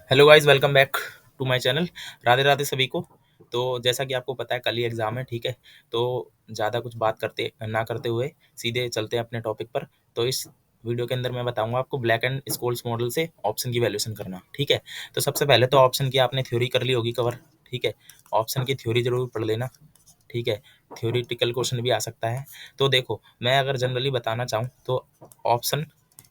Hello guys, welcome back to my channel. Radhe Radhe सभी को। तो जैसा कि आपको पता है कल ही एग्ज़ाम है, ठीक है। तो ज़्यादा कुछ बात करते ना करते हुए सीधे चलते हैं अपने टॉपिक पर। तो इस वीडियो के अंदर मैं बताऊंगा आपको ब्लैक एंड स्कोल्स मॉडल से ऑप्शन की वैल्यूएशन करना, ठीक है। तो सबसे पहले तो ऑप्शन की आपने थ्योरी कर ली होगी कवर, ठीक है। ऑप्शन की थ्योरी जरूर पढ़ लेना, ठीक है। थ्योरेटिकल क्वेश्चन भी आ सकता है। तो देखो, मैं अगर जनरली बताना चाहूँ तो ऑप्शन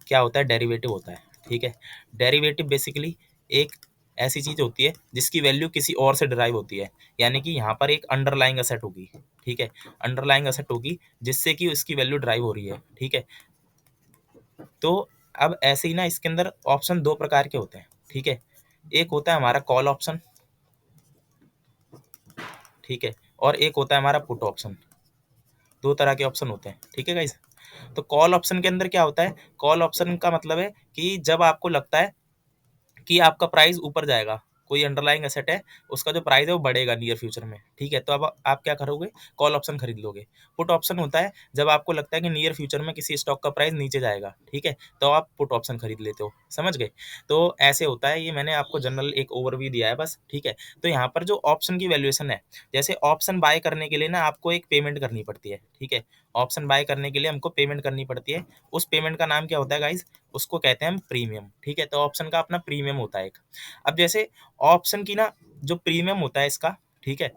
क्या होता है, डेरिवेटिव होता है, ठीक है। डेरिवेटिव बेसिकली एक ऐसी चीज होती है जिसकी वैल्यू किसी और से डिराइव होती है। यानी कि यहाँ पर एक अंडरलाइंग असेट होगी, ठीक है। अंडरलाइंग असेट होगी जिससे कि उसकी वैल्यू ड्राइव हो रही है, ठीक है। तो अब ऐसे ही ना इसके अंदर ऑप्शन दो प्रकार के होते हैं, ठीक है। एक होता है हमारा कॉल ऑप्शन, ठीक है। और एक होता है हमारा पुट ऑप्शन। दो तरह के ऑप्शन होते हैं, ठीक है गाइस। तो कॉल ऑप्शन के अंदर क्या होता है, कॉल ऑप्शन का मतलब है कि जब आपको लगता है कि आपका प्राइस ऊपर जाएगा, कोई अंडरलाइंग एसेट है, उसका जो प्राइस है वो बढ़ेगा नियर फ्यूचर में, ठीक है। तो अब आप क्या करोगे, कॉल ऑप्शन खरीद लोगे। पुट ऑप्शन होता है जब आपको लगता है कि नियर फ्यूचर में किसी स्टॉक का प्राइस नीचे जाएगा, ठीक है, तो आप पुट ऑप्शन खरीद लेते हो, समझ गए। तो ऐसे होता है, ये मैंने आपको जनरल एक ओवरव्यू दिया है बस, ठीक है। तो यहाँ पर जो ऑप्शन की वैल्यूएशन है, जैसे ऑप्शन बाय करने के लिए ना आपको एक पेमेंट करनी पड़ती है, ठीक है। ऑप्शन बाय करने के लिए हमको पेमेंट करनी पड़ती है। उस पेमेंट का नाम क्या होता है गाइज, उसको कहते हैं हम प्रीमियम, ठीक है। तो ऑप्शन का अपना प्रीमियम होता है एक। अब जैसे ऑप्शन की ना जो प्रीमियम होता है इसका, ठीक है,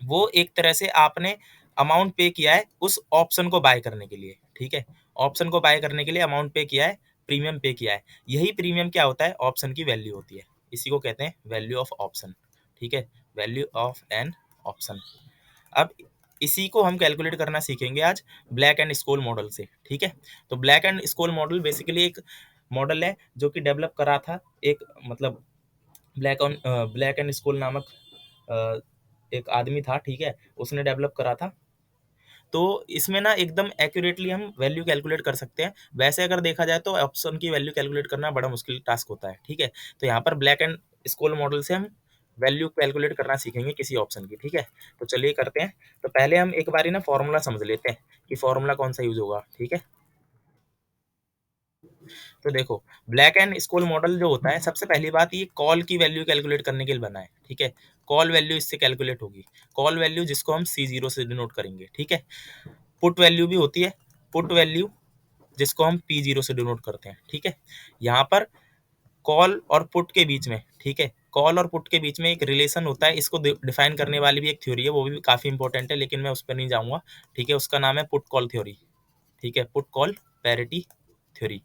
वो एक तरह से आपने अमाउंट पे किया है उस ऑप्शन को बाय करने के लिए, ठीक है। ऑप्शन को बाय करने के लिए अमाउंट पे किया है, प्रीमियम पे किया है। यही प्रीमियम क्या होता है, ऑप्शन की वैल्यू होती है। इसी को कहते हैं वैल्यू ऑफ ऑप्शन, ठीक है। Value of an option. अब इसी को हम कैलकुलेट करना सीखेंगे आज ब्लैक एंड स्कोल मॉडल से, ठीक है। तो ब्लैक एंड स्कोल मॉडल बेसिकली एक मॉडल है जो कि डेवलप करा था एक, मतलब ब्लैक एंड स्कोल नामक अ, एक आदमी था, ठीक है। उसने डेवलप करा था। तो इसमें ना एकदम एक्यूरेटली हम वैल्यू कैलकुलेट कर सकते हैं। वैसे अगर देखा जाए तो ऑप्शन की वैल्यू कैलकुलेट करना बड़ा मुश्किल टास्क होता है, ठीक है। तो यहाँ पर ब्लैक एंड स्कोल मॉडल से हम वैल्यू कैलकुलेट करना सीखेंगे किसी ऑप्शन की, ठीक है। तो चलिए करते हैं। तो पहले हम एक बारी ना फॉर्मूला समझ लेते हैं कि फॉर्मूला कौन सा यूज होगा, ठीक है। तो देखो, ब्लैक एंड स्कूल मॉडल जो होता है, सबसे पहली बात ये कॉल की वैल्यू कैलकुलेट करने के लिए बना है, ठीक है। कॉल वैल्यू इससे कैलकुलेट होगी। कॉल वैल्यू जिसको हम C0 से डिनोट करेंगे, ठीक है। पुट वैल्यू भी होती है, पुट वैल्यू जिसको हम P0 से डिनोट करते हैं, ठीक है। यहाँ पर कॉल और पुट के बीच में, ठीक है, कॉल और पुट के बीच में एक रिलेशन होता है। इसको डिफाइन करने वाली भी एक थ्योरी है, वो भी काफी इंपॉर्टेंट है, लेकिन मैं उस पर नहीं जाऊंगा, ठीक है। उसका नाम है पुट कॉल थ्योरी, ठीक है। Put call parity theory.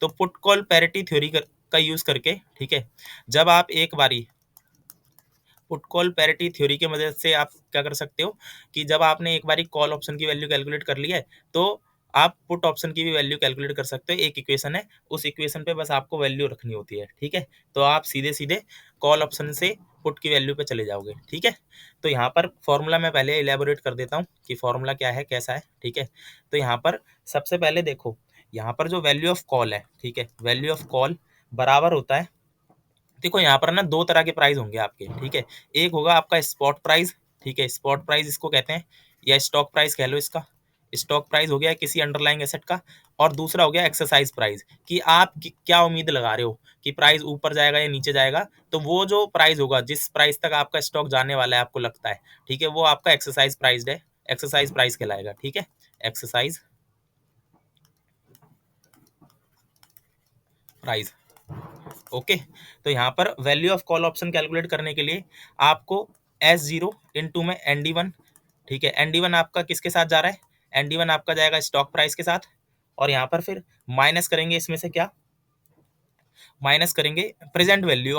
तो पुट कॉल पैरिटी थ्योरी का यूज करके, ठीक है, जब आप एक बारी पुट कॉल पैरिटी थ्योरी की मदद से आप क्या कर सकते हो कि जब आपने एक बारी कॉल ऑप्शन की वैल्यू कैलकुलेट कर ली है, तो आप पुट ऑप्शन की भी वैल्यू कैलकुलेट कर सकते हो। एक इक्वेशन है, उस इक्वेशन पे बस आपको वैल्यू रखनी होती है, ठीक है। तो आप सीधे सीधे कॉल ऑप्शन से पुट की वैल्यू पे चले जाओगे, ठीक है। तो यहाँ पर फॉर्मूला मैं पहले इलेबोरेट कर देता हूँ कि फॉर्मूला क्या है, कैसा है, ठीक है। तो यहाँ पर सबसे पहले देखो, यहाँ पर जो वैल्यू ऑफ कॉल है, ठीक है, वैल्यू ऑफ कॉल बराबर होता है। देखो यहाँ पर ना दो तरह के प्राइस होंगे आपके, ठीक है। एक होगा आपका स्पॉट प्राइस, ठीक है, स्पॉट प्राइस इसको कहते हैं, या स्टॉक प्राइस कह लो इसका। स्टॉक प्राइस हो गया किसी अंडरलाइंग एसेट का। और दूसरा हो गया एक्सरसाइज प्राइस, कि आप क्या उम्मीद लगा रहे हो कि प्राइस ऊपर जाएगा या नीचे जाएगा। तो वो जो प्राइस होगा, जिस प्राइस तक आपका स्टॉक जाने वाला है आपको लगता है, ठीक है, वो आपका एक्सरसाइज प्राइस है, एक्सरसाइज प्राइस कहलाएगा, ठीक है। Exercise price, okay. तो यहाँ पर value of call option calculate करने के लिए आपको S0 इंटू में ND1, ठीक है। ND1 आपका किसके साथ जा रहा है, ND1 आपका जाएगा स्टॉक प्राइस के साथ। और यहाँ पर फिर माइनस करेंगे इसमें से क्या, माइनस करेंगे present value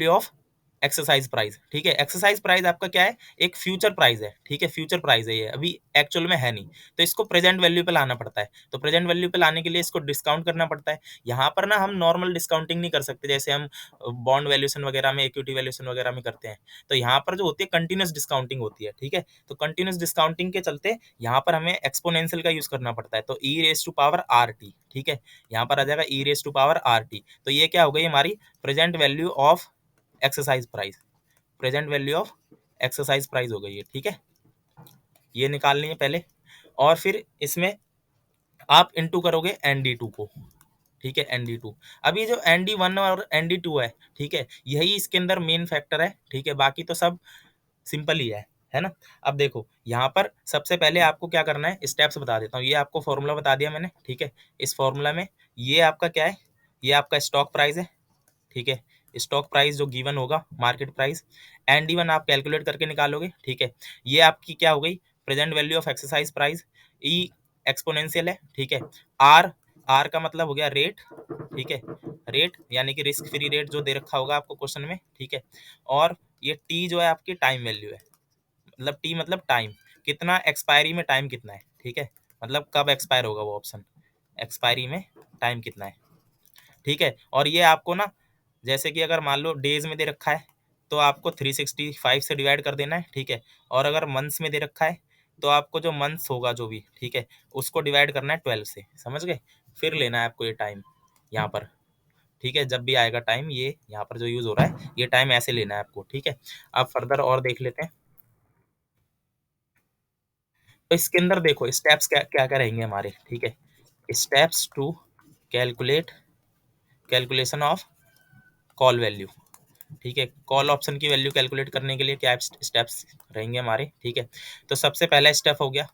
of exercise price, ठीक है। एक्सरसाइज प्राइस आपका क्या है, एक फ्यूचर प्राइस है, ठीक है, फ्यूचर प्राइस है, ये अभी एक्चुअल में है नहीं। तो इसको प्रेजेंट वैल्यू पे लाना पड़ता है। तो प्रेजेंट वैल्यू पे लाने के लिए इसको डिस्काउंट करना पड़ता है। यहाँ पर ना हम नॉर्मल डिस्काउंटिंग नहीं कर सकते, जैसे हम बॉन्ड वैल्यूएशन वगैरह में, इक्विटी वैल्यूएशन वगैरह में करते हैं। तो यहाँ पर जो होती है कंटिन्यूस डिस्काउंटिंग होती है, ठीक है। तो कंटिन्यूस डिस्काउंटिंग के चलते यहाँ पर हमें एक्सपोनेंशियल का यूज करना पड़ता है। तो e⁻r_t, ठीक है, यहाँ पर आ जाएगा e⁻r_t। तो ये क्या हो गई हमारी present value of exercise price, present value of exercise price हो गई है, ठीक है। ये निकालनी है पहले। और फिर इसमें आप इंटू करोगे ND2 को, ठीक है, ND2। अब ये जो ND1 और ND2 है, ठीक है, यही इसके अंदर मेन फैक्टर है, ठीक है, बाकी तो सब सिंपल ही है ना। अब देखो यहाँ पर सबसे पहले आपको क्या करना है, स्टेप्स बता देता हूँ। ये आपको फॉर्मूला बता दिया मैंने, ठीक है। इस फॉर्मूला में ये आपका क्या है, ये आपका स्टॉक प्राइस है, ठीक है। स्टॉक प्राइस जो गिवन होगा, मार्केट प्राइस। ND1 आप कैलकुलेट करके निकालोगे, ठीक है। ये आपकी क्या हो गई, present value of exercise price. E exponential है, ठीक है। आर, आर का मतलब हो गया रेट, ठीक है, रेट यानी कि रिस्क फ्री रेट जो दे रखा होगा आपको क्वेश्चन में, ठीक है। और ये टी जो है आपकी टाइम वैल्यू है, मतलब टी मतलब टाइम, कितना एक्सपायरी में टाइम कितना है, ठीक है, मतलब कब एक्सपायर होगा वो ऑप्शन, एक्सपायरी में टाइम कितना है, ठीक है। और ये आपको ना, जैसे कि अगर मान लो डेज में दे रखा है तो आपको 365 से डिवाइड कर देना है, ठीक है। और अगर मंथ्स में दे रखा है तो आपको जो मंथ्स होगा जो भी, ठीक है, उसको डिवाइड करना है 12 से, समझ गए। फिर लेना है आपको ये टाइम यहाँ पर, ठीक है, जब भी आएगा टाइम, ये यहाँ पर जो यूज हो रहा है ये टाइम ऐसे लेना है आपको, ठीक है। अब फर्दर और देख लेते हैं। तो इसके अंदर देखो स्टेप्स क्या क्या क्या रहेंगे हमारे, ठीक है। Steps to calculate, calculation of call value, ठीक है। कॉल ऑप्शन की वैल्यू कैलकुलेट करने के लिए क्या स्टेप्स रहेंगे हमारे, ठीक है। तो सबसे पहला स्टेप हो गया,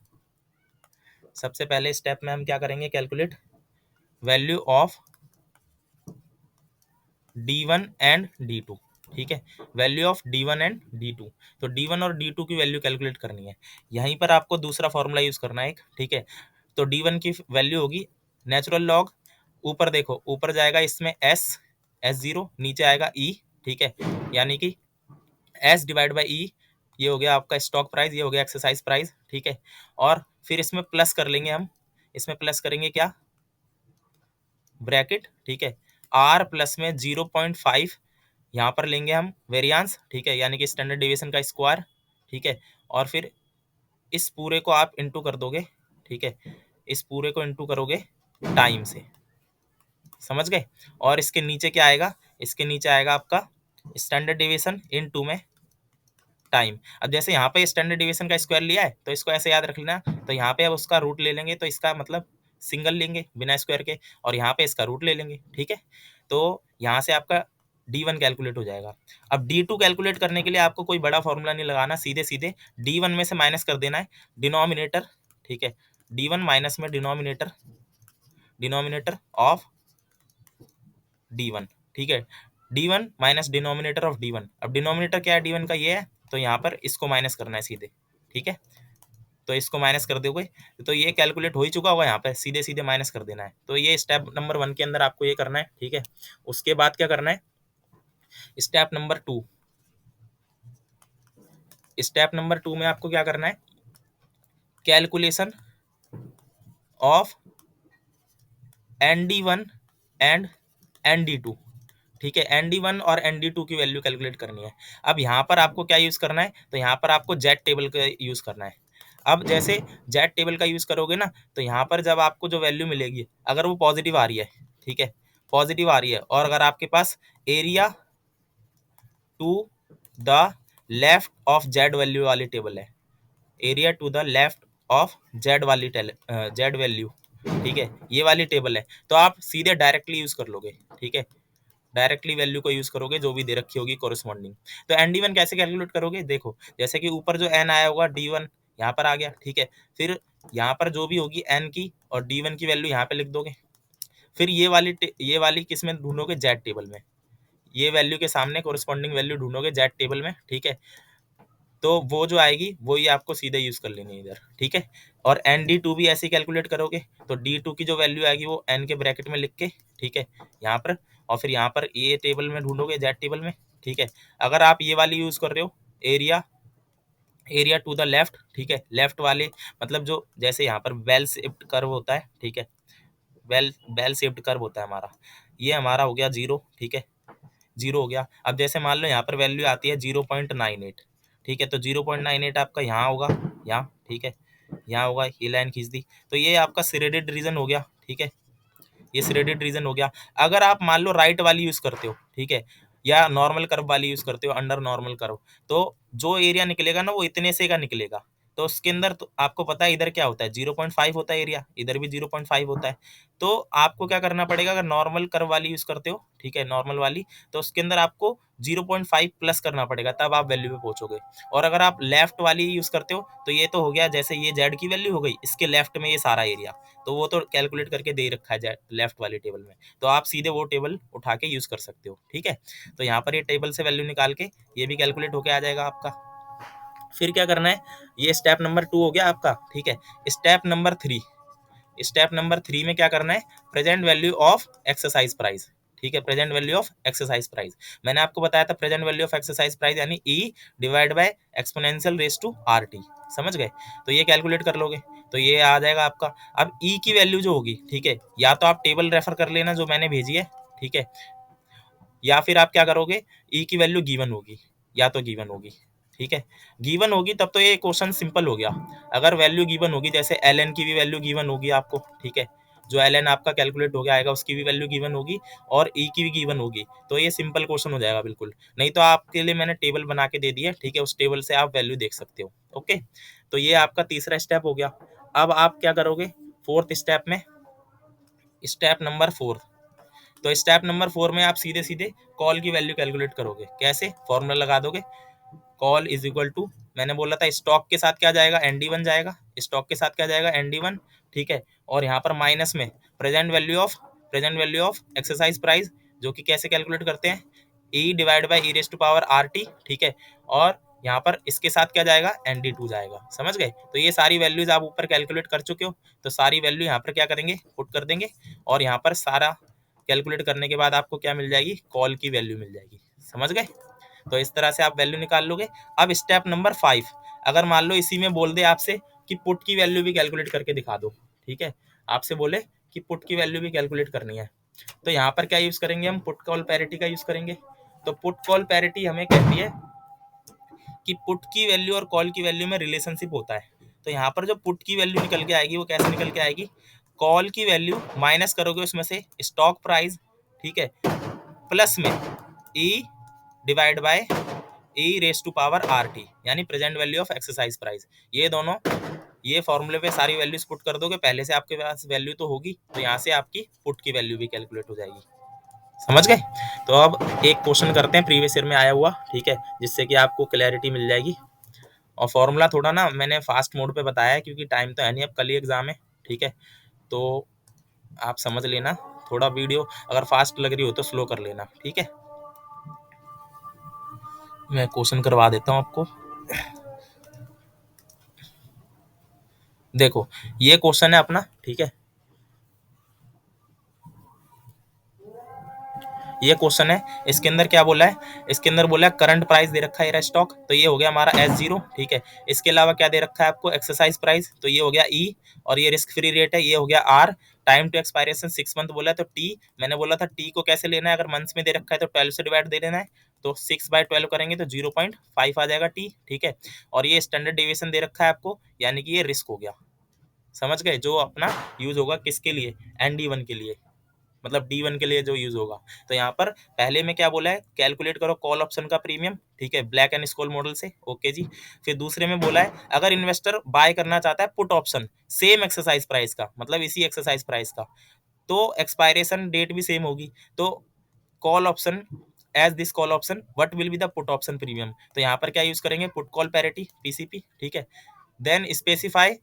सबसे पहले स्टेप में हम क्या करेंगे, calculate value of D1 and D2, ठीक है, value of D1 and D2। तो D1 और D2 की वैल्यू कैलकुलेट करनी है। यहीं पर आपको दूसरा फॉर्मूला यूज करना है एक, ठीक है। तो D1 की वैल्यू होगी नेचुरल लॉग, ऊपर देखो ऊपर जाएगा इसमें S0, नीचे आएगा E, ठीक है, यानी कि S डिवाइड बाई ई, ये हो गया आपका स्टॉक प्राइस, ये हो गया एक्सरसाइज प्राइस, ठीक है। और फिर इसमें प्लस कर लेंगे हम, इसमें प्लस करेंगे क्या, ब्रैकेट, ठीक है। आर प्लस में 0.5 यहाँ पर लेंगे हम वेरियांस, ठीक है, यानी कि स्टैंडर्ड डेविएशन का स्क्वायर, ठीक है। और फिर इस पूरे को आप इंटू कर दोगे, ठीक है, इस पूरे को इंटू करोगे टाइम से, समझ गए। और इसके नीचे क्या आएगा, इसके नीचे आएगा आपका स्टैंडर्ड डेविएशन इन टू में टाइम। अब जैसे यहाँ पे स्टैंडर्ड डिवीजन का स्क्वायर लिया है तो इसको ऐसे याद रख लेना, तो यहाँ पे अब उसका रूट ले लेंगे, तो इसका मतलब सिंगल लेंगे बिना स्क्वायर के, और यहाँ पे इसका रूट ले लेंगे, ठीक है। तो यहाँ से आपका D1 कैलकुलेट हो जाएगा। अब D2 कैलकुलेट करने के लिए आपको कोई बड़ा फॉर्मूला नहीं लगाना, सीधे सीधे D1 में से माइनस कर देना है डिनोमिनेटर, ठीक है। D1 माइनस में डिनोमिनेटर, डिनोमिनेटर ऑफ D1, ठीक है। D1 minus denominator of D1। अब डिनोमिनेटर क्या है D1 का, ये है, तो यहाँ पर इसको माइनस करना है सीधे, ठीक है। तो इसको माइनस कर दोगे तो ये कैलकुलेट हो ही चुका होगा, यहाँ पे सीधे सीधे माइनस कर देना है। तो ये स्टेप नंबर 1 के अंदर आपको ये करना है, ठीक है। उसके बाद क्या करना है, स्टेप नंबर 2, स्टेप नंबर 2 में आपको क्या करना है, calculation of ND1 and ND2, ठीक है। ND1 और ND2 की वैल्यू कैलकुलेट करनी है। अब यहाँ पर आपको क्या यूज करना है, तो यहाँ पर आपको जेड टेबल का यूज करना है। अब जैसे जेड टेबल का यूज करोगे ना, तो यहाँ पर जब आपको जो वैल्यू मिलेगी अगर वो पॉजिटिव आ रही है, ठीक है, पॉजिटिव आ रही है, और अगर आपके पास area to the left of Z value वाली टेबल है, area to the left of Z वाली जेड वैल्यू, ठीक है, ये वाली टेबल है, तो आप सीधे डायरेक्टली यूज कर लोगे, ठीक है। डायरेक्टली वैल्यू को यूज करोगे जो भी दे रखी होगी कोरिस्पॉन्डिंग। तो ND1 कैसे कैलकुलेट करोगे, देखो जैसे कि ऊपर जो n आया होगा D1 यहाँ पर आ गया, ठीक है। फिर यहाँ पर जो भी होगी n की और D1 की वैल्यू यहाँ पे लिख दोगे। फिर ये वाली किस में ढूंढोगे, जेड टेबल में, ये वैल्यू के सामने कोरिस्पॉन्डिंग वैल्यू ढूंढोगे जेड टेबल में, ठीक है। तो वो जो आएगी वही आपको सीधे यूज कर लेनी है इधर, ठीक है। और ND2 भी ऐसे ही कैलकुलेट करोगे, तो D2 की जो वैल्यू आएगी वो n के ब्रैकेट में लिख के, ठीक है, यहाँ पर, और फिर यहाँ पर ये टेबल में ढूंढोगे जेड टेबल में, ठीक है। अगर आप ये वाली यूज कर रहे हो, area, area to the left, ठीक है, लेफ्ट वाले मतलब जो जैसे यहाँ पर बेल शेप्ड कर्व होता है, ठीक है, बेल बेल शेप्ड कर्व होता है हमारा, ये हमारा हो गया 0, ठीक है, 0 हो गया। अब जैसे मान लो यहाँ पर वैल्यू आती है 0.98, ठीक है, तो 0.98 आपका यहाँ होगा, यहाँ, ठीक है, यहाँ होगा, ये लाइन खींच दी, तो ये आपका श्रेडेड रीजन हो गया, ठीक है, ये श्रेडेड रीजन हो गया। अगर आप मान लो राइट वाली यूज करते हो, ठीक है, या नॉर्मल कर्व वाली यूज करते हो, अंडर नॉर्मल कर्व, तो जो एरिया निकलेगा ना वो इतने से का निकलेगा, तो उसके अंदर तो आपको पता है इधर क्या होता है, 0.5 होता है एरिया, इधर भी 0.5 होता है। तो आपको क्या करना पड़ेगा, अगर नॉर्मल कर्व वाली यूज करते हो, ठीक है, नॉर्मल वाली, तो उसके अंदर आपको 0.5 प्लस करना पड़ेगा, तब आप वैल्यू पे पहुंचोगे। और अगर आप लेफ्ट वाली यूज करते हो तो ये तो हो गया, जैसे ये जेड की वैल्यू हो गई, इसके लेफ्ट में ये सारा एरिया, तो वो तो कैलकुलेट करके दे ही रखा है लेफ्ट वाली टेबल में, तो आप सीधे वो टेबल उठा के यूज कर सकते हो, ठीक है। तो यहाँ पर ये टेबल से वैल्यू निकाल के ये भी कैलकुलेट होके आ जाएगा आपका। फिर क्या करना है, ये स्टेप नंबर 2 हो गया आपका, ठीक है। स्टेप नंबर 3, स्टेप नंबर 3 में क्या करना है, present value of exercise price, ठीक है, present value of exercise price. मैंने आपको बताया था present value of exercise price यानी E divide by exponential raise to R T, समझ गए। तो ये कैलकुलेट कर लोगे तो ये आ जाएगा आपका। अब ई की वैल्यू जो होगी, ठीक है, या तो आप टेबल रेफर कर लेना जो मैंने भेजी है, ठीक है, या फिर आप क्या करोगे, ई की वैल्यू गिवन होगी, या तो गिवन होगी, ठीक है, गिवन होगी तब तो ये क्वेश्चन सिंपल हो गया। अगर वैल्यू गिवन होगी, जैसे एल एन की भी वैल्यू गिवन होगी आपको, ठीक है, जो एल एन आपका कैलकुलेट हो गया आएगा उसकी भी वैल्यू गिवन होगी, और ई की भी गिवन होगी, तो ये सिंपल क्वेश्चन हो जाएगा बिल्कुल। नहीं तो आपके लिए मैंने टेबल बना के दे दी है, ठीक है, उस टेबल से आप वैल्यू देख सकते हो। ओके, तो ये आपका तीसरा स्टेप हो गया। अब आप क्या करोगे फोर्थ स्टेप में, स्टेप नंबर 4, तो स्टेप नंबर 4 में आप सीधे सीधे कॉल की वैल्यू कैलकुलेट करोगे। कैसे, फॉर्मूला लगा दोगे, कॉल इज इक्वल टू, मैंने बोला था स्टॉक के साथ क्या जाएगा, ND1 जाएगा, स्टॉक के साथ क्या जाएगा, ND1, ठीक है, और यहाँ पर माइनस में present value of exercise price, जो कि कैसे कैलकुलेट करते हैं, e divide by e raise to power are t, ठीक है, और यहाँ पर इसके साथ क्या जाएगा, ND2 जाएगा, समझ गए। तो ये सारी वैल्यूज आप ऊपर कैलकुलेट कर चुके हो, तो सारी वैल्यू यहाँ पर क्या करेंगे, पुट कर देंगे, और यहाँ पर सारा कैलकुलेट करने के बाद आपको क्या मिल जाएगी, कॉल की वैल्यू मिल जाएगी, समझ गए। तो इस तरह से आप वैल्यू निकाल लोगे। अब स्टेप नंबर 5, अगर मान लो इसी में बोल दे आपसे कि पुट की वैल्यू भी कैलकुलेट करके दिखा दो, ठीक है, आपसे बोले कि पुट की वैल्यू भी कैलकुलेट करनी है, तो यहाँ पर क्या यूज करेंगे, हम पुट कॉल पैरिटी का यूज करेंगे। तो पुट कॉल पैरिटी हमें कहती है कि पुट की वैल्यू और कॉल की वैल्यू में रिलेशनशिप होता है। तो यहाँ पर जो पुट की वैल्यू निकल के आएगी वो कैसे निकल के आएगी, कॉल की वैल्यू माइनस करोगे उसमें से स्टॉक प्राइस, ठीक है, प्लस में E divide by E raise to power are T, यानी present value of exercise price. ये दोनों, ये फॉर्मूले पे सारी वैल्यूज पुट कर दोगे, पहले से आपके पास वैल्यू तो होगी, तो यहाँ से आपकी पुट की वैल्यू भी कैलकुलेट हो जाएगी, समझ गए। तो अब एक क्वेश्चन करते हैं प्रीवियस ईयर में आया हुआ, ठीक है, जिससे कि आपको क्लैरिटी मिल जाएगी। और फॉर्मूला थोड़ा ना मैंने फास्ट मोड पे बताया है क्योंकि टाइम तो है नहीं, अब कल ही एग्जाम है, ठीक है, तो आप समझ लेना, थोड़ा वीडियो अगर फास्ट लग रही हो तो स्लो कर लेना, ठीक है। मैं क्वेश्चन करवा देता हूँ आपको। देखो ये क्वेश्चन है अपना, ठीक है, ये क्वेश्चन है, इसके अंदर क्या बोला है, इसके अंदर बोला है करंट प्राइस दे रखा है ये स्टॉक, तो ये हो गया हमारा S0, ठीक है। इसके अलावा क्या दे रखा है आपको, एक्सरसाइज प्राइस, तो ये हो गया E, और ये रिस्क फ्री रेट है, ये हो गया R, time to expiration 6 month बोला है, तो T, मैंने बोला था T को कैसे लेना है, अगर मंथ्स में दे रखा है तो 12 से डिवाइड दे देना है, तो 6/12 करेंगे तो 0.5 आ जाएगा T, ठीक है। और ये स्टैंडर्ड डेविएशन दे रखा है आपको, यानी कि ये रिस्क हो गया, समझ गए, जो अपना यूज होगा किसके लिए, ND1 के लिए, मतलब D1 के लिए जो यूज होगा। तो यहाँ पर पहले में क्या बोला है, कैलकुलेट करो कॉल ऑप्शन का प्रीमियम, ठीक है, ब्लैक एंड स्कॉल मॉडल से, ओके जी। फिर दूसरे में बोला है अगर इन्वेस्टर बाय करना चाहता है put option same exercise price का, मतलब इसी एक्सरसाइज प्राइस का, तो एक्सपायरेशन डेट भी सेम होगी, तो call option as this call option what will be the put option premium, तो यहाँ पर क्या यूज करेंगे, पुट कॉल पैरिटी PCP, ठीक है, देन स्पेसिफाई,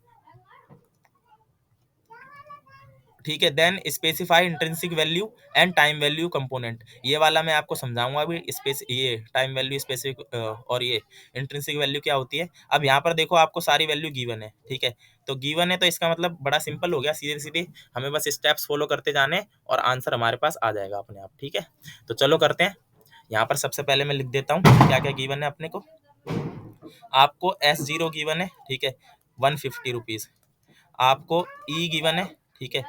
ठीक है, then specify intrinsic value and time value component, ये वाला मैं आपको समझाऊंगा अभी, स्पेस ये टाइम वैल्यू स्पेसिफिक और ये इंट्रिंसिक वैल्यू क्या होती है। अब यहाँ पर देखो आपको सारी वैल्यू गिवन है, ठीक है, तो गिवन है तो इसका मतलब बड़ा सिंपल हो गया, सीधे सीधे हमें बस स्टेप्स फॉलो करते जाने और आंसर हमारे पास आ जाएगा अपने आप, ठीक है। तो चलो करते हैं, यहाँ पर सबसे पहले मैं लिख देता हूँ क्या क्या गिवन है अपने को। आपको S0 गिवन है, ठीक है, 150 रुपीज, आपको ई गिवन है, ठीक है,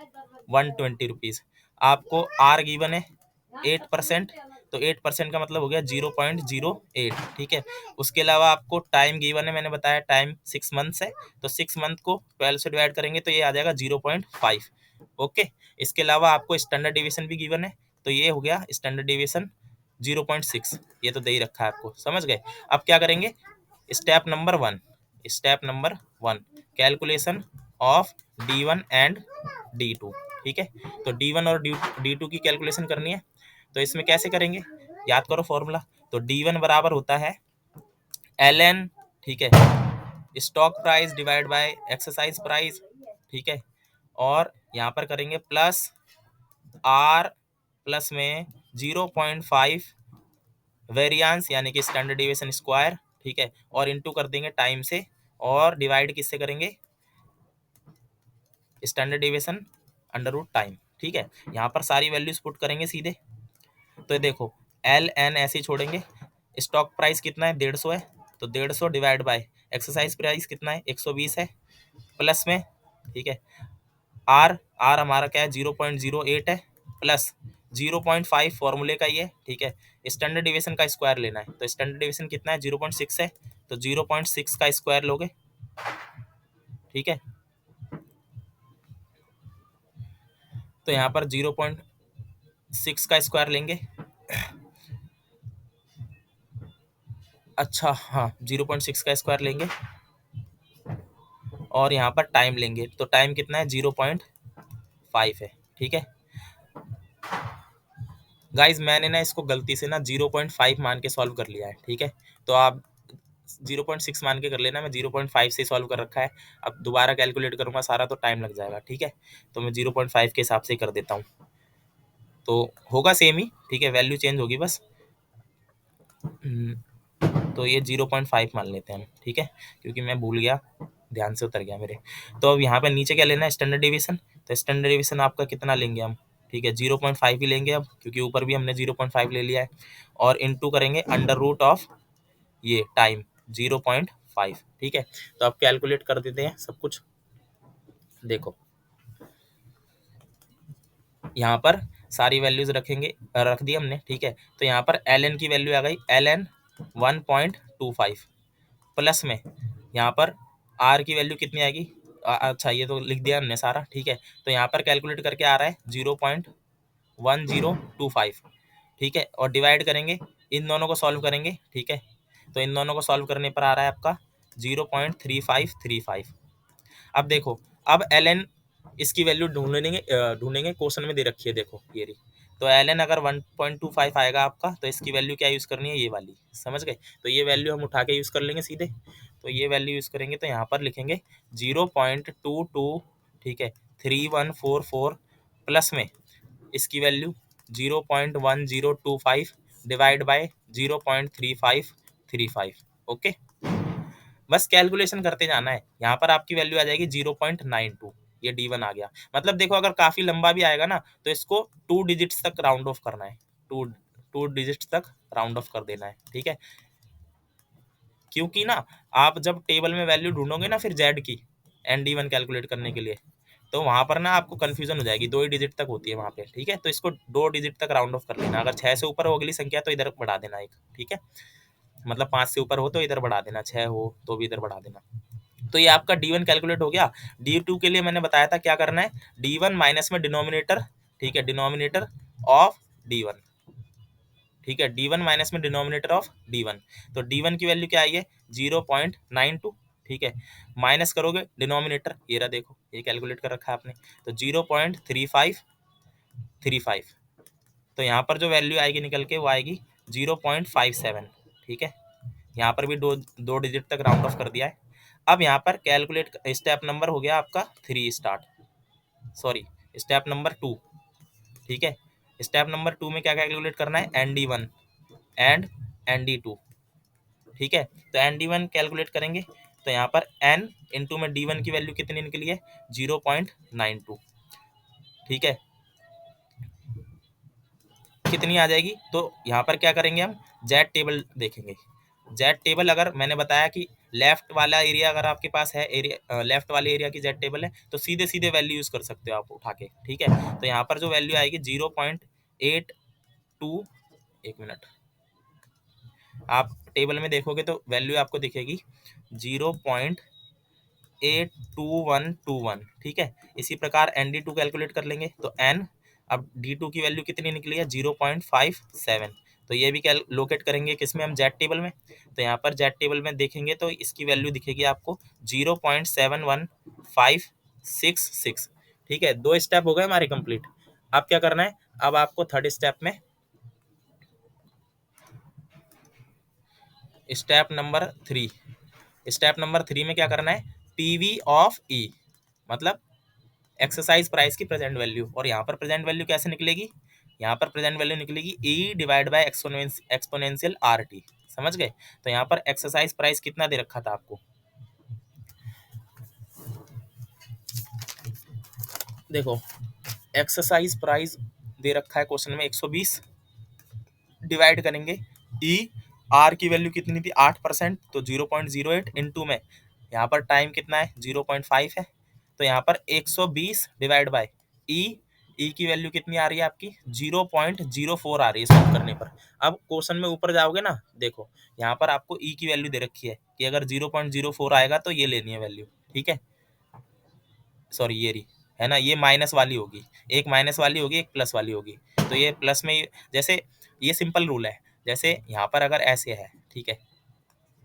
120 रुपीज, आपको आर गिवन है 8%, तो 8% का मतलब हो गया 0.08, ठीक है। उसके अलावा आपको टाइम गिवन है, मैंने बताया टाइम 6 मंथ्स है, तो 6 मंथ को 12 से डिवाइड करेंगे तो ये आ जाएगा 0.5, ओके। इसके अलावा आपको स्टैंडर्ड डिविएशन भी गिवन है, तो ये हो गया स्टैंडर्ड डिविएशन 0.6, ये तो दे ही रखा है आपको, समझ गए। अब क्या करेंगे, step number 1, step number 1, calculation of D1 and D2। ठीक है, तो D1 और D2 की कैलकुलेशन करनी है। तो इसमें कैसे करेंगे, याद करो फॉर्मूला। तो D1 बराबर होता है ln, ठीक है, stock price divide by exercise price. ठीक है, और यहाँ पर करेंगे प्लस आर प्लस में 0.5 वेरियांस यानी कि स्टैंडर्ड डिविएशन स्क्वायर। ठीक है, और इनटू कर देंगे टाइम से, और डिवाइड किससे करेंगे, standard deviation under root time. ठीक है, यहाँ पर सारी वैल्यूज पुट करेंगे सीधे। तो ये देखो एल एन ऐसे ही छोड़ेंगे। स्टॉक प्राइस कितना है, 150 है, तो 150 डिवाइड बाय एक्सरसाइज प्राइस कितना है, 120 है, प्लस में, ठीक है, आर आर हमारा क्या है, 0.08 है, प्लस 0.5 फॉर्मूले का ही है। ठीक है, स्टैंडर्ड डिविएशन का स्क्वायर लेना है, तो स्टैंडर्ड डिविएशन कितना है, 0.6 है, तो 0.6 का स्क्वायर लोगे। ठीक है, तो यहाँ पर 0.6 का स्क्वायर लेंगे। अच्छा हाँ, 0.6 का स्क्वायर लेंगे, और यहाँ पर टाइम लेंगे, तो टाइम कितना है, 0.5 है। ठीक है गाइज, मैंने ना इसको गलती से ना 0.5 मान के सॉल्व कर लिया है। ठीक है, तो आप 0.6 मान के कर लेना, मैं 0.5 से सॉल्व कर रखा है। अब दोबारा कैलकुलेट करूंगा सारा तो टाइम लग जाएगा। ठीक है, तो मैं 0.5 के हिसाब से कर देता हूँ, तो होगा सेम ही। ठीक है, वैल्यू चेंज होगी बस। तो ये 0.5 मान लेते हैं हम। ठीक है, क्योंकि मैं भूल गया, ध्यान से उतर गया मेरे। तो अब यहाँ पे नीचे क्या लेना है, स्टैंडर्ड डिविएशन। तो स्टैंडर्ड डिविएशन आपका कितना लेंगे हम, ठीक है, 0.5 ही लेंगे अब, क्योंकि ऊपर भी हमने 0.5 ले लिया है, और इनटू करेंगे अंडर रूट ऑफ ये टाइम 0.5। ठीक है, तो अब कैलकुलेट कर देते हैं सब कुछ। देखो यहाँ पर सारी वैल्यूज रखेंगे, रख दी हमने। ठीक है, तो यहाँ पर एल एन की वैल्यू आ गई, एल एन 1.25, प्लस में यहाँ पर आर की वैल्यू कितनी आएगी, अच्छा ये तो लिख दिया हमने सारा। ठीक है, तो यहाँ पर कैलकुलेट करके आ रहा है 0.1025। ठीक है, और डिवाइड करेंगे, इन दोनों को सॉल्व करेंगे। ठीक है, तो इन दोनों को सॉल्व करने पर आ रहा है आपका 0.3535। अब देखो, अब एल एन इसकी वैल्यू ढूंढेंगे, ढूंढेंगे, क्वेश्चन में दे रखी है, देखो ये रही। तो एल एन अगर 1.25 आएगा आपका, तो इसकी वैल्यू क्या यूज़ करनी है, ये वाली, समझ गए। तो ये वैल्यू हम उठा के यूज़ कर लेंगे सीधे। तो ये वैल्यू यूज़ करेंगे, तो यहाँ पर लिखेंगे 0.22, ठीक है, 3144, प्लस में इसकी वैल्यू 0.1025 डिवाइड बाय 0.3535। ओके, बस कैलकुलेशन करते जाना है। यहाँ पर आपकी वैल्यू आ जाएगी 0.92, ये D1 आ गया। मतलब देखो, अगर काफी लंबा भी आएगा ना, तो इसको 2 डिजिट्स तक राउंड ऑफ करना है, टू टू डिजिट्स तक राउंड ऑफ कर देना है। ठीक है, क्योंकि ना आप जब टेबल में वैल्यू ढूंढोगे ना फिर जेड की ND1 कैलकुलेट करने के लिए, तो वहां पर ना आपको कंफ्यूजन हो जाएगी, 2 ही डिजिट तक होती है वहां पे। ठीक है, तो इसको 2 डिजिट तक राउंड ऑफ कर लेना। अगर 6 से ऊपर हो अगली संख्या तो इधर बढ़ा देना एक। ठीक है, मतलब 5 से ऊपर हो तो इधर बढ़ा देना, 6 हो तो भी इधर बढ़ा देना। तो ये आपका D1 कैलकुलेट हो गया। D2 के लिए मैंने बताया था क्या करना है, D1 माइनस में डिनोमिनेटर, ठीक है, डिनोमिनेटर ऑफ D1। ठीक है, D1 माइनस में डिनोमिनेटर ऑफ D1। तो D1 की वैल्यू क्या आई है, 0.92। ठीक है, माइनस करोगे डिनोमिनेटर, ये रहा देखो, ये कैलकुलेट कर रखा है आपने, तो 0.3535। तो यहाँ पर जो वैल्यू आएगी निकल के, वो आएगी 0.57। ठीक है, यहाँ पर भी दो डिजिट तक राउंड ऑफ कर दिया है। अब यहाँ पर कैलकुलेट, स्टेप नंबर हो गया आपका 3 स्टार्ट, सॉरी स्टेप नंबर 2। ठीक है, स्टेप नंबर 2 में क्या कैलकुलेट करना है, ND1 एंड ND2। ठीक है, तो ND1 कैलकुलेट करेंगे, तो यहाँ पर n इंटू में D1 की वैल्यू कितनी निकली है, 0.92। ठीक है, कितनी आ जाएगी, तो यहाँ पर क्या करेंगे, हम जेड टेबल देखेंगे। जेड टेबल, अगर मैंने बताया कि लेफ्ट वाला एरिया अगर आपके पास है, एरिया लेफ्ट वाले एरिया की जेड टेबल है, तो सीधे सीधे वैल्यू यूज कर सकते हो आप उठा के। ठीक है, तो यहाँ पर जो वैल्यू आएगी 0.82, एक मिनट, आप टेबल में देखोगे तो वैल्यू आपको दिखेगी 0.82121। ठीक है, इसी प्रकार ND2 कैलकुलेट कर लेंगे, तो n, अब D2 की वैल्यू कितनी निकली है, 0.57। तो ये भी क्या लोकेट करेंगे किसमें, हम जेड टेबल में। तो यहाँ पर जेड टेबल में देखेंगे तो इसकी वैल्यू दिखेगी आपको 0.71566। ठीक है, 2 स्टेप हो गए हमारे कंप्लीट। अब क्या करना है, अब आपको थर्ड स्टेप में, स्टेप नंबर 3 में क्या करना है, पीवी ऑफ ई, मतलब एक्सरसाइज प्राइस की प्रेजेंट वैल्यू। और यहाँ पर प्रेजेंट वैल्यू कैसे निकलेगी, यहाँ पर प्रेजेंट वैल्यू निकलेगी ई divide by exponential are T. समझ गए। तो यहाँ पर एक्सरसाइज प्राइस कितना दे रखा था आपको, देखो एक्सरसाइज प्राइस दे रखा है क्वेश्चन में 120, डिवाइड करेंगे ई, आर की वैल्यू कितनी थी 8%, तो 0.08 इंटू में यहाँ पर टाइम कितना है 0.5 है, तो यहाँ पर 120 डिवाइड बाय ई, ई की वैल्यू कितनी आ रही है आपकी 0.04 आ रही है सॉल्व करने पर। अब क्वेश्चन में ऊपर जाओगे ना, देखो यहाँ पर आपको ई की वैल्यू दे रखी है कि अगर 0.04 आएगा तो ये लेनी है वैल्यू। ठीक है, सॉरी ये रही है ना, ये माइनस वाली होगी, एक माइनस वाली होगी एक प्लस वाली होगी। तो ये प्लस में, जैसे ये सिंपल रूल है, जैसे यहाँ पर अगर ऐसे है, ठीक है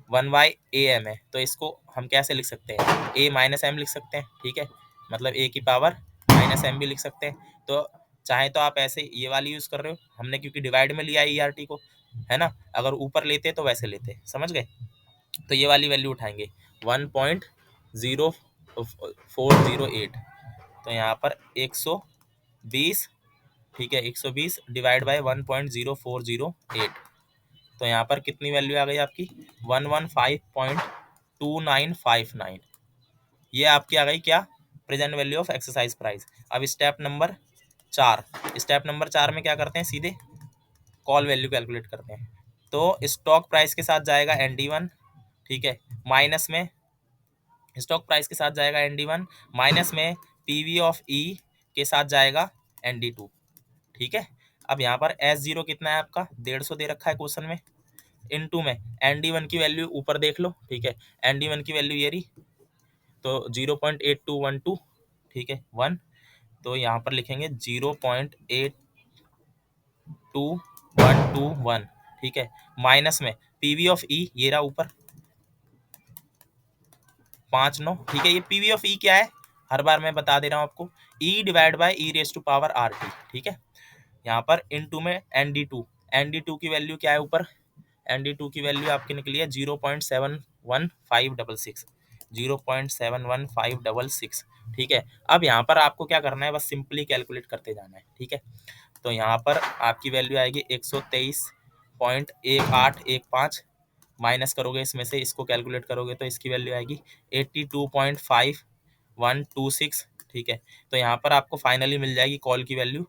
1/am है, तो इसको हम कैसे लिख सकते हैं, a माइनस एम लिख सकते हैं। ठीक है, मतलब a की पावर माइनस एम भी लिख सकते हैं। तो चाहे तो आप ऐसे ये वाली यूज कर रहे हो, हमने क्योंकि डिवाइड में लिया है ERT को, है ना, अगर ऊपर लेते तो वैसे लेते, समझ गए। तो ये वाली वैल्यू उठाएंगे 1.0408, तो यहाँ पर 120, ठीक है 120 डिवाइड बाय 1.0408, तो यहाँ पर कितनी वैल्यू आ गई आपकी 115.2959। ये आपकी आ गई क्या, present value of exercise price. अब स्टेप नंबर 4 में क्या करते हैं, सीधे कॉल वैल्यू कैलकुलेट करते हैं। तो स्टॉक प्राइस के साथ जाएगा ND1, ठीक है, माइनस में स्टॉक प्राइस के साथ जाएगा ND1, माइनस में पीवी ऑफ ई के साथ जाएगा ND2। ठीक है, अब यहाँ पर S0 कितना है आपका 150 दे रखा है क्वेश्चन में, इनटू में ND1 की वैल्यू ऊपर देख लो। ठीक है, ND1 की वैल्यू ये रही, तो 0.8212, ठीक है 1, तो यहाँ पर लिखेंगे 0.82121, ठीक है, माइनस में पीवी ऑफ ई ये रहा ऊपर 59। ठीक है, ये पीवी ऑफ ई क्या है, हर बार मैं बता दे रहा हूँ आपको, e divide by E raise to power are t. ठीक है, यहाँ पर इनटू में ND2 की वैल्यू क्या है ऊपर, ND2 की वैल्यू आपकी निकली है 0.71566, 0.71566। ठीक है, अब यहाँ पर आपको क्या करना है, बस सिंपली कैलकुलेट करते जाना है। ठीक है, तो यहाँ पर आपकी वैल्यू आएगी 123.1815, माइनस करोगे इसमें से, इसको कैलकुलेट करोगे तो इसकी वैल्यू आएगी 82.5126। ठीक है, तो यहाँ पर आपको फाइनली मिल जाएगी कॉल की वैल्यू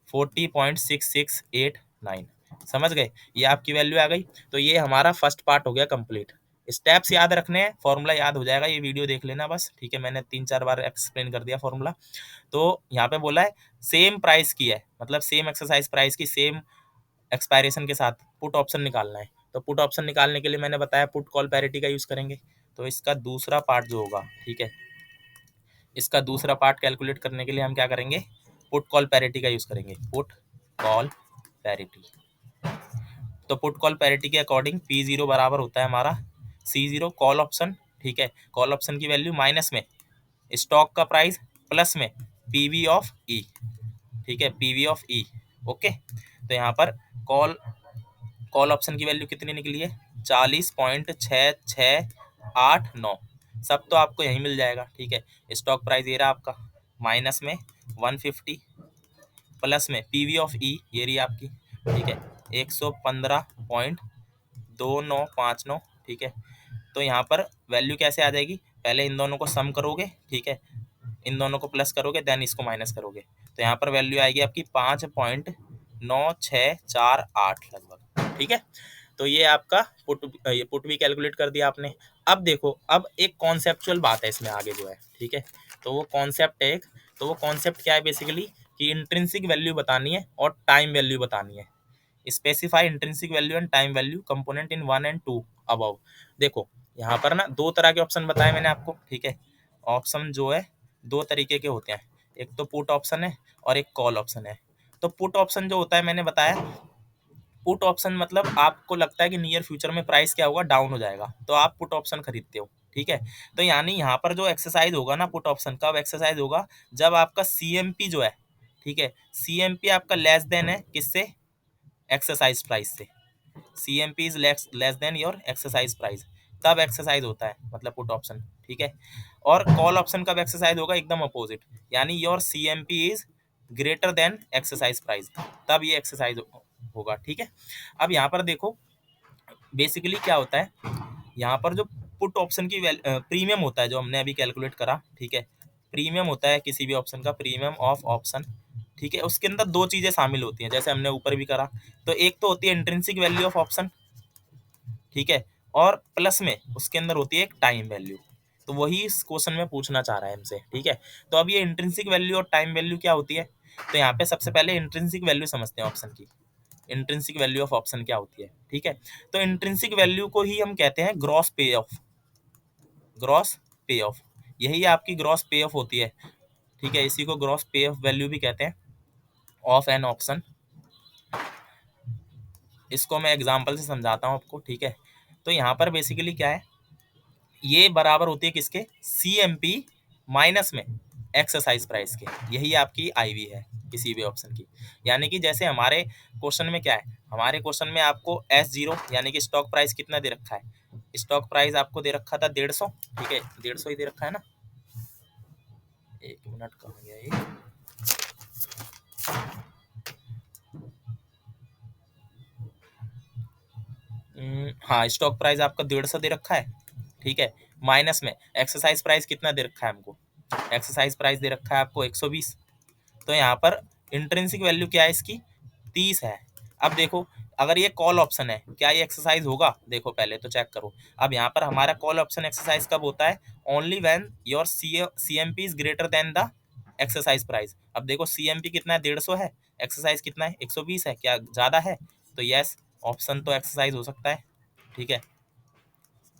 40.6689। समझ गए, ये आपकी वैल्यू आ गई। तो ये हमारा फर्स्ट पार्ट हो गया कंप्लीट। स्टेप्स याद रखने हैं, फॉर्मूला याद हो जाएगा, ये वीडियो देख लेना बस। ठीक है, मैंने 3-4 बार एक्सप्लेन कर दिया फॉर्मूला। तो यहाँ पे बोला है सेम प्राइस की है, मतलब सेम एक्सरसाइज प्राइस की सेम एक्सपायरेशन के साथ पुट ऑप्शन निकालना है। तो पुट ऑप्शन निकालने के लिए मैंने बताया पुट कॉल पैरिटी का यूज करेंगे। तो इसका दूसरा पार्ट जो होगा, ठीक है, इसका दूसरा पार्ट कैलकुलेट करने के लिए हम क्या करेंगे, पुट कॉल पैरिटी का यूज करेंगे, पुट कॉल पैरिटी। तो पुट कॉल पैरिटी के अकॉर्डिंग P0 बराबर होता है हमारा C0 कॉल ऑप्शन। ठीक है, कॉल ऑप्शन की वैल्यू माइनस में स्टॉक का प्राइस प्लस में पीवी ऑफ ई। ठीक है, पीवी ऑफ ई। ओके, तो यहाँ पर कॉल कॉल ऑप्शन की वैल्यू कितनी निकली है 40.6689, सब तो आपको यहीं मिल जाएगा। ठीक है, स्टॉक प्राइस ये रहा आपका, माइनस में 150, प्लस में पीवी ऑफ ई ये रही आपकी, ठीक है 115.2959। ठीक है, तो यहाँ पर वैल्यू कैसे आ जाएगी, पहले इन दोनों को सम करोगे, ठीक है, इन दोनों को प्लस करोगे, देन इसको माइनस करोगे, तो यहाँ पर वैल्यू आएगी आपकी 5.9648 लगभग। ठीक है, तो ये आपका पुट भी कैलकुलेट कर दिया आपने। अब देखो, अब एक कॉन्सेप्चुअल बात है इसमें आगे जो है, ठीक है, तो वो कॉन्सेप्ट है एक, तो वो कॉन्सेप्ट क्या है बेसिकली, कि इंट्रिंसिक वैल्यू बतानी है और टाइम वैल्यू बतानी है। Specify intrinsic value and time value component in 1 and 2 above. देखो यहाँ पर ना दो तरह के ऑप्शन बताए मैंने आपको। ठीक है, ऑप्शन जो है दो तरीके के होते हैं, एक तो पुट ऑप्शन है और एक कॉल ऑप्शन है। तो पुट ऑप्शन जो होता है मैंने बताया, पुट ऑप्शन मतलब आपको लगता है कि नियर फ्यूचर में प्राइस क्या होगा, डाउन हो जाएगा, तो आप पुट ऑप्शन खरीदते हो, ठीक है। तो यानी यहाँ पर जो एक्सरसाइज होगा ना पुट ऑप्शन, कब एक्सरसाइज होगा, जब आपका सीएमपी जो है, ठीक है, सीएमपी आपका लेस देन है किससे, एक्सरसाइज प्राइस से, CMP is less than your exercise price, तब एक्सरसाइज होता है मतलब पुट ऑप्शन, ठीक है। और कॉल ऑप्शन कब एक्सरसाइज होगा, एकदम अपोजिट, यानी your CMP is greater than exercise price, तब ये एक्सरसाइज होगा, ठीक है। अब यहाँ पर देखो बेसिकली क्या होता है, यहाँ पर जो पुट ऑप्शन की प्रीमियम होता है जो हमने अभी कैलकुलेट करा, ठीक है, प्रीमियम होता है किसी भी ऑप्शन का, प्रीमियम ऑफ ऑप्शन, ठीक है, उसके अंदर दो चीजें शामिल होती हैं जैसे हमने ऊपर भी करा। तो एक तो होती है इंट्रिंसिक वैल्यू ऑफ ऑप्शन, ठीक है, और प्लस में उसके अंदर होती है एक टाइम वैल्यू। तो वही इस क्वेश्चन में पूछना चाह रहा है हमसे, ठीक है। तो अब ये इंट्रिंसिक वैल्यू और टाइम वैल्यू क्या होती है, तो यहाँ पे सबसे पहले इंट्रिंसिक वैल्यू समझते हैं ऑप्शन की, इंट्रिंसिक वैल्यू ऑफ ऑप्शन क्या होती है, ठीक है। तो इंट्रिंसिक वैल्यू को ही हम कहते हैं ग्रॉस पे ऑफ, ग्रॉस पे ऑफ, यही आपकी ग्रॉस पे ऑफ होती है, ठीक है, इसी को ग्रॉस पे ऑफ वैल्यू भी कहते हैं ऑफ एन ऑप्शन। इसको मैं एग्जांपल से समझाता हूँ आपको, ठीक है। तो यहाँ पर बेसिकली क्या है, ये बराबर होती है किसके, सी एम पी माइनस में एक्सरसाइज प्राइस के, यही आपकी आईवी है किसी भी ऑप्शन की। यानी कि जैसे हमारे क्वेश्चन में क्या है, हमारे क्वेश्चन में आपको S0 यानी कि स्टॉक प्राइस कितना दे रखा है, स्टॉक प्राइस आपको दे रखा था 150, ठीक है, 150 ही दे रखा है ना, एक मिनट कहाँ गया ये, हाँ स्टॉक प्राइस आपका 150 दे रखा है, ठीक है, माइनस में एक्सरसाइज प्राइस कितना दे रखा है हमको, एक्सरसाइज प्राइस दे रखा है आपको 120। तो यहाँ पर इंट्रिंसिक वैल्यू क्या है इसकी, 30 है। अब देखो अगर ये कॉल ऑप्शन है, क्या ये एक्सरसाइज होगा, देखो पहले तो चेक करो। अब यहाँ पर हमारा कॉल ऑप्शन एक्सरसाइज कब होता है, only when your CMP is greater than the exercise price. अब देखो सीएमपी कितना है, 150 है, एक्सरसाइज कितना है 120 है, क्या ज्यादा है, तो यस ऑप्शन तो एक्सरसाइज हो सकता है, ठीक है,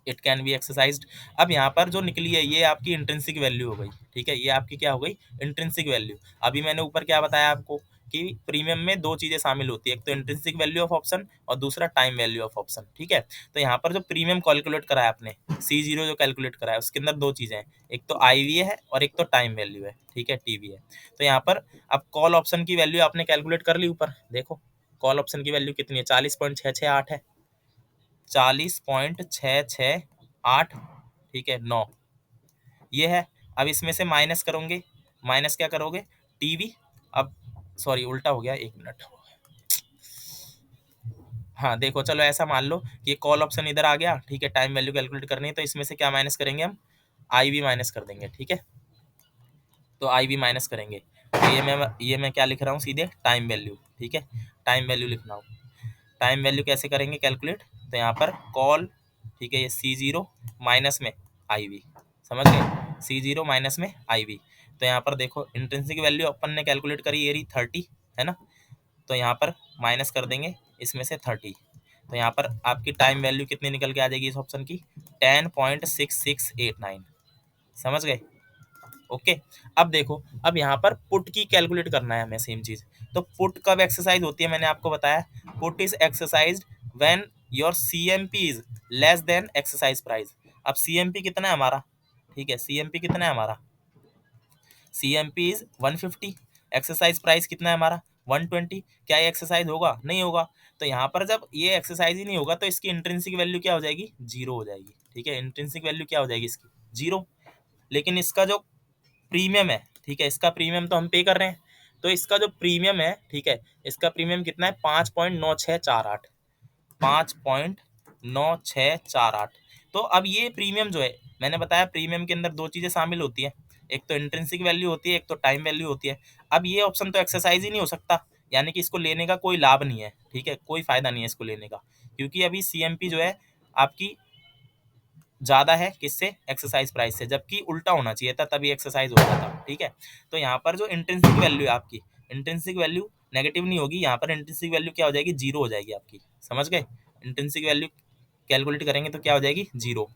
इट कैन बी एक्सरसाइज्ड। अब यहाँ पर जो निकली है ये आपकी इंट्रिंसिक वैल्यू हो गई, ठीक है, ये आपकी क्या हो गई, इंट्रिंसिक वैल्यू। अभी मैंने ऊपर क्या बताया आपको कि प्रीमियम में दो चीजें शामिल होती है, एक तो इंट्रिंसिक वैल्यू ऑफ ऑप्शन और दूसरा टाइम वैल्यू ऑफ ऑप्शन, ठीक है। तो यहाँ पर जो प्रीमियम कैलकुलेट करा है आपने, C0 जो कैलकुलेट करा है उसके अंदर दो चीजें हैं, एक तो आईवी है और एक तो टाइम वैल्यू है, ठीक है, टीवी है। तो यहाँ पर अब कॉल ऑप्शन की वैल्यू आपने कैलकुलेट कर ली, ऊपर देखो कॉल ऑप्शन की वैल्यू कितनी है, 40.668 है, 40.668, ठीक है, 9 ये है। अब इसमें से माइनस करोगे, माइनस क्या करोगे, टीवी, अब सॉरी उल्टा हो गया, एक मिनट, हाँ देखो चलो ऐसा मान लो कि कॉल ऑप्शन इधर आ गया, ठीक है, टाइम वैल्यू कैलकुलेट करनी है तो इसमें से क्या माइनस करेंगे हम, आई वी माइनस कर देंगे, ठीक है। तो आई वी माइनस करेंगे तो ये मैं क्या लिख रहा हूँ सीधे टाइम वैल्यू, ठीक है, टाइम वैल्यू लिखना हो, टाइम वैल्यू कैसे करेंगे कैलकुलेट, तो यहाँ पर कॉल, ठीक है, ये C0 माइनस में आई वी, समझ गए, C0 माइनस में आई वी। तो यहाँ पर देखो इंट्रिंसिक वैल्यू अपन ने कैलकुलेट करी ये रही 30 है ना, तो यहाँ पर माइनस कर देंगे इसमें से 30, तो यहाँ पर आपकी टाइम वैल्यू कितनी निकल के आ जाएगी इस ऑप्शन की, 10.6689, समझ गए, ओके। अब देखो अब यहाँ पर पुट की कैलकुलेट करना है हमें, सेम चीज। तो पुट कब एक्सरसाइज होती है, मैंने आपको बताया, put is exercise when your CMP is less than exercise price. अब सीएमपी कितना है हमारा, ठीक है, सीएमपी कितना है हमारा, सीएमपी इज 150, एक्सरसाइज प्राइस कितना है हमारा 120, क्या ये एक्सरसाइज होगा, नहीं होगा। तो यहाँ पर जब ये एक्सरसाइज ही नहीं होगा तो इसकी इंट्रिंसिक वैल्यू क्या हो जाएगी, जीरो हो जाएगी, ठीक है, इंट्रिंसिक वैल्यू क्या हो जाएगी इसकी, जीरो। लेकिन इसका जो प्रीमियम है, ठीक है, इसका प्रीमियम तो हम पे कर रहे हैं, तो इसका जो प्रीमियम है, ठीक है, इसका प्रीमियम कितना है 5.9648, 5.9648। तो अब ये प्रीमियम जो है, मैंने बताया प्रीमियम के अंदर दो चीजें शामिल होती है, एक तो इंट्रिंसिक वैल्यू होती है, एक तो टाइम वैल्यू होती है। अब ये ऑप्शन तो एक्सरसाइज ही नहीं हो सकता, यानी कि इसको लेने का कोई लाभ नहीं है, ठीक है, कोई फायदा नहीं है इसको लेने का, क्योंकि अभी सीएमपी जो है आपकी ज्यादा है किससे, एक्सरसाइज प्राइस से, जबकि उल्टा होना चाहिए था, तभी एक्सरसाइज होता था, ठीक है। तो यहाँ पर जो इंट्रिंसिक वैल्यू है आपकी, इंट्रिंसिक वैल्यू नेगेटिव नहीं होगी, यहाँ पर इंट्रिंसिक वैल्यू क्या हो जाएगी, जीरो हो जाएगी आपकी, समझ गए, इंट्रिंसिक वैल्यू कैलकुलेट करेंगे तो क्या हो जाएगी, जीरो,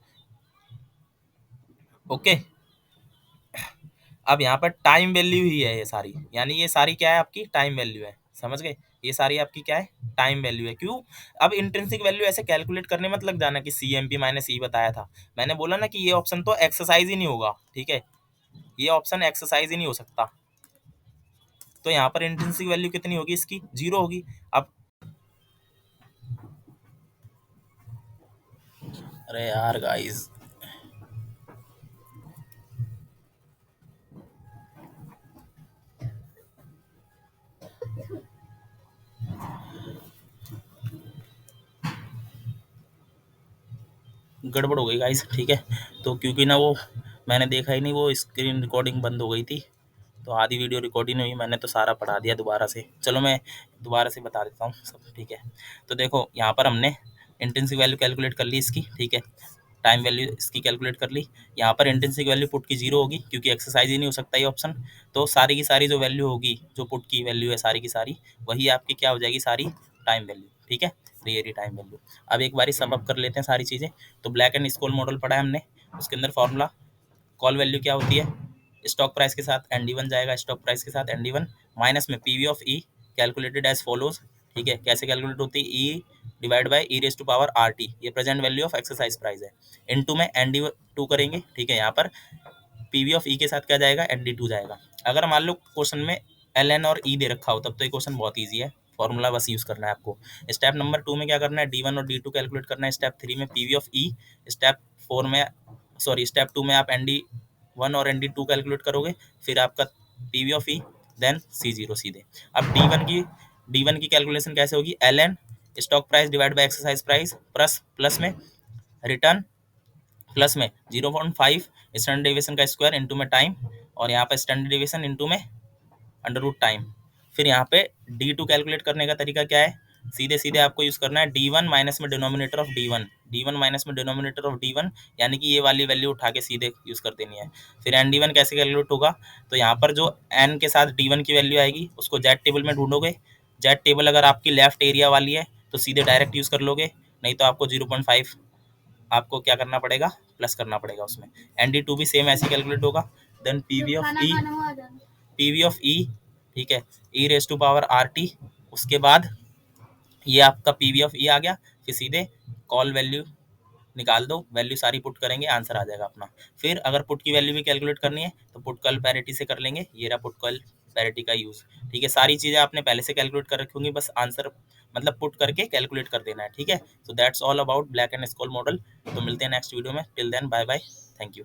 ओके। अब यहाँ पर टाइम वैल्यू ही है ये सारी, यानी ये सारी क्या है आपकी टाइम वैल्यू है, समझ गए, ये सारी आपकी क्या है, टाइम वैल्यू है। क्यों? अब इंट्रिंसिक वैल्यू ऐसे कैलकुलेट करने मत लग जाना कि CMP माइनस ई बताया था। मैंने बोला ना कि ये ऑप्शन तो एक्सरसाइज ही नहीं होगा, ठीक है, ये ऑप्शन एक्सरसाइज ही नहीं हो सकता। तो यहाँ पर इंट्रिंसिक वैल्यू कितनी होगी इसकी, 0 होगी। अब अरे यार गाइस, गड़बड़ हो गई गाइस, ठीक है। तो क्योंकि ना वो मैंने देखा ही नहीं, वो स्क्रीन रिकॉर्डिंग बंद हो गई थी, तो आधी वीडियो रिकॉर्डिंग हुई, मैंने तो सारा पढ़ा दिया दोबारा से। चलो मैं दोबारा से बता देता हूँ सब, ठीक है। तो देखो यहाँ पर हमने इंटेंसिव वैल्यू कैलकुलेट कर ली इसकी, ठीक है, टाइम वैल्यू इसकी कैलकुलेट कर ली। यहाँ पर इंटेंसिव वैल्यू पुट की 0 होगी क्योंकि एक्सरसाइज ही नहीं हो सकता ये ऑप्शन। तो सारी की सारी जो वैल्यू होगी, जो पुट की वैल्यू है सारी की सारी, वही आपकी क्या हो जाएगी, सारी टाइम वैल्यू, ठीक है। तो ये रही टाइम वैल्यू। अब एक बारी सम अप कर लेते हैं सारी चीज़ें। तो ब्लैक एंड स्कॉल मॉडल पढ़ा है हमने, उसके अंदर फॉर्मूला कॉल वैल्यू क्या होती है, स्टॉक प्राइस के साथ ND1 जाएगा, स्टॉक प्राइस के साथ ND1 माइनस में PV of e calculated as follows, ठीक है। कैसे कैलकुलेट होती है, e divide by e raise to power RT, ये present value of exercise price है, इनटू में ND2 करेंगे, ठीक है। यहाँ पर PV ऑफ ई के साथ क्या जाएगा, ND2 जाएगा। अगर मान लो क्वेश्चन में LN और ई दे रखा हो तब तो ये क्वेश्चन बहुत ईजी है, फॉर्मूला बस यूज करना है आपको। स्टेप नंबर 2 में क्या करना है, D1 और D2 कैलकुलेट करना है। स्टेप 3 में PV ऑफ ई, स्टेप 4 में सॉरी स्टेप 2 में आप ND1 और ND2 कैलकुलेट करोगे, फिर आपका PV of E, then C0 सीधे। अब D1 की कैलकुलेशन कैसे होगी, LN stock price divide by exercise price plus plus में रिटर्न प्लस में 0.5 स्टैंडर्ड डेविएशन का स्क्वायर इंटू में टाइम, और यहाँ पे स्टैंडर्ड डेविएशन इंटू में अंडर रूट टाइम। फिर यहाँ पे D2 कैलकुलेट करने का तरीका क्या है, सीधे सीधे आपको यूज करना है D1 माइनस में डिनोमिनेटर ऑफ D1 माइनस में डिनोमिनेटर ऑफ D1, यानी कि ये वाली वैल्यू उठा के सीधे यूज कर देनी है। फिर ND1 कैसे कैलकुलेट होगा, तो यहाँ पर जो N के साथ D1 की वैल्यू आएगी उसको जेड टेबल में ढूंढोगे। जेड टेबल अगर आपकी लेफ्ट एरिया वाली है तो सीधे डायरेक्ट यूज कर लोगे, नहीं तो आपको 0.5 आपको क्या करना पड़ेगा, प्लस करना पड़ेगा उसमें। ND2 भी सेम ऐसे कैलकुलेट होगा। देन पीवी ऑफ ई, ठीक है, ई रेस टू पावर RT। उसके बाद ये आपका PV ऑफ ई आ गया, फिर सीधे कॉल वैल्यू निकाल दो, वैल्यू सारी पुट करेंगे, आंसर आ जाएगा अपना। फिर अगर पुट की वैल्यू भी कैलकुलेट करनी है तो पुट कॉल पैरिटी से कर लेंगे, ये रहा पुट कॉल पैरिटी का यूज, ठीक है। सारी चीजें आपने पहले से कैलकुलेट कर रखी होंगी, बस आंसर मतलब पुट करके कैलकुलेट कर देना है, ठीक है। So that's all about Black and Scholes model. तो मिलते हैं नेक्स्ट वीडियो में, till then bye bye, thank you.